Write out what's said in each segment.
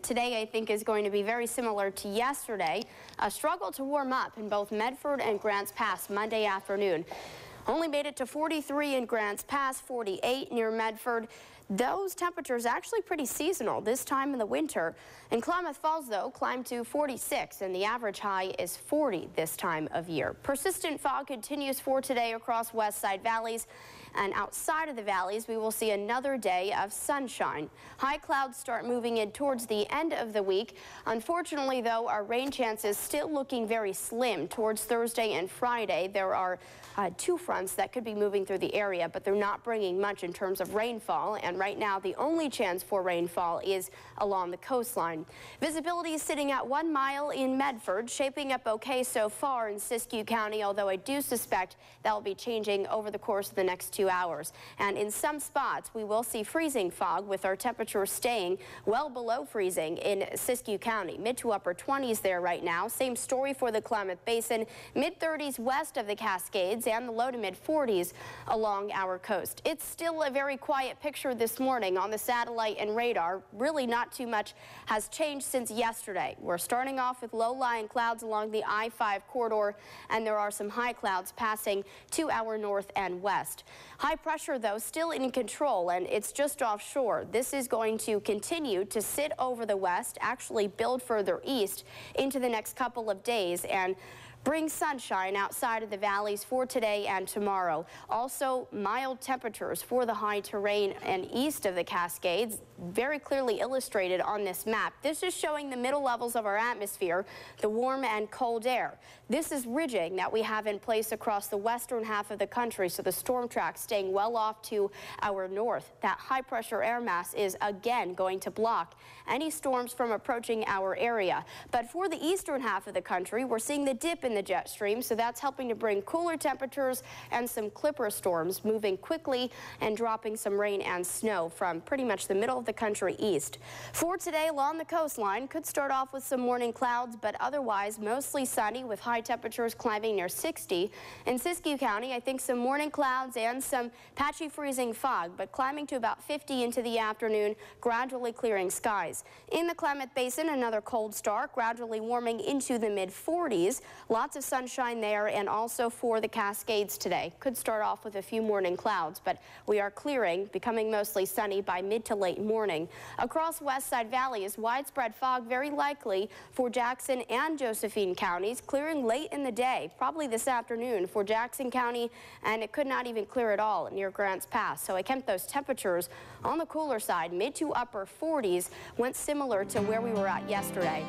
today I think is going to be very similar to yesterday. A struggle to warm up in both Medford and Grants Pass Monday afternoon. Only made it to 43 in Grants Pass, 48 near Medford. Those temperatures actually pretty seasonal this time in the winter. In Klamath Falls, though, climbed to 46, and the average high is 40 this time of year. Persistent fog continues for today across west side valleys, and outside of the valleys, we will see another day of sunshine. High clouds start moving in towards the end of the week. Unfortunately, though, our rain chances still looking very slim towards Thursday and Friday. There are two fronts that could be moving through the area, but they're not bringing much in terms of rainfall. And right now, the only chance for rainfall is along the coastline. Visibility is sitting at 1 mile in Medford, shaping up okay so far in Siskiyou County, although I do suspect that will be changing over the course of the next 2 hours. And in some spots, we will see freezing fog with our temperatures staying well below freezing in Siskiyou County. Mid to upper 20s there right now. Same story for the Klamath Basin. Mid 30s west of the Cascades and the low to mid 40s along our coast. It's still a very quiet picture this morning on the satellite and radar. Really not too much has changed since yesterday. We're starting off with low-lying clouds along the I-5 corridor, and there are some high clouds passing to our north and west. High pressure, though, still in control, and it's just offshore. This is going to continue to sit over the west, actually build further east into the next couple of days, and bring sunshine outside of the valleys for today and tomorrow. Also, mild temperatures for the high terrain and east of the Cascades, very clearly illustrated on this map. This is showing the middle levels of our atmosphere, the warm and cold air. This is ridging that we have in place across the western half of the country, so the storm track staying well off to our north. That high pressure air mass is again going to block any storms from approaching our area. But for the eastern half of the country, we're seeing the dip in the jet stream, so that's helping to bring cooler temperatures and some clipper storms moving quickly and dropping some rain and snow from pretty much the middle of the country east. For today along the coastline, could start off with some morning clouds, but otherwise mostly sunny with high temperatures climbing near 60. In Siskiyou County, I think some morning clouds and some patchy freezing fog, but climbing to about 50 into the afternoon, gradually clearing skies. In the Klamath Basin, another cold start, gradually warming into the mid-40s. Lots of sunshine there, and also for the Cascades today. Could start off with a few morning clouds, but we are clearing, becoming mostly sunny by mid to late morning. Across west side valleys, widespread fog very likely for Jackson and Josephine counties, clearing late in the day, probably this afternoon for Jackson County, and it could not even clear at all near Grants Pass. So I kept those temperatures on the cooler side, mid to upper 40s, went similar to where we were at yesterday.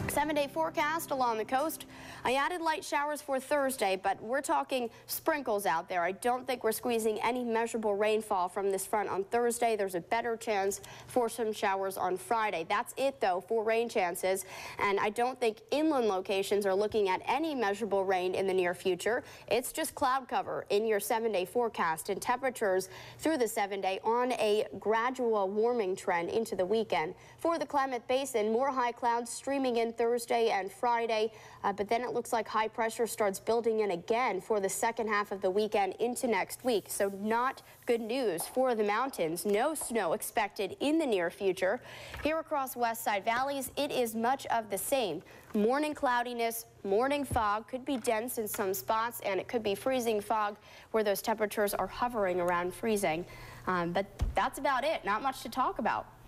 7-day forecast along the coast. I added light showers for Thursday, but we're talking sprinkles out there. I don't think we're squeezing any measurable rainfall from this front on Thursday. There's a better chance for some showers on Friday. That's it, though, for rain chances. And I don't think inland locations are looking at any measurable rain in the near future. It's just cloud cover in your 7-day forecast, and temperatures through the 7-day on a gradual warming trend into the weekend. For the Klamath Basin, more high clouds streaming in Thursday and Friday, but then it looks like high pressure starts building in again for the second half of the weekend into next week. So not good news for the mountains. No snow expected in the near future. Here across west side valleys, it is much of the same. Morning cloudiness, morning fog, could be dense in some spots, and it could be freezing fog where those temperatures are hovering around freezing. But that's about it. Not much to talk about.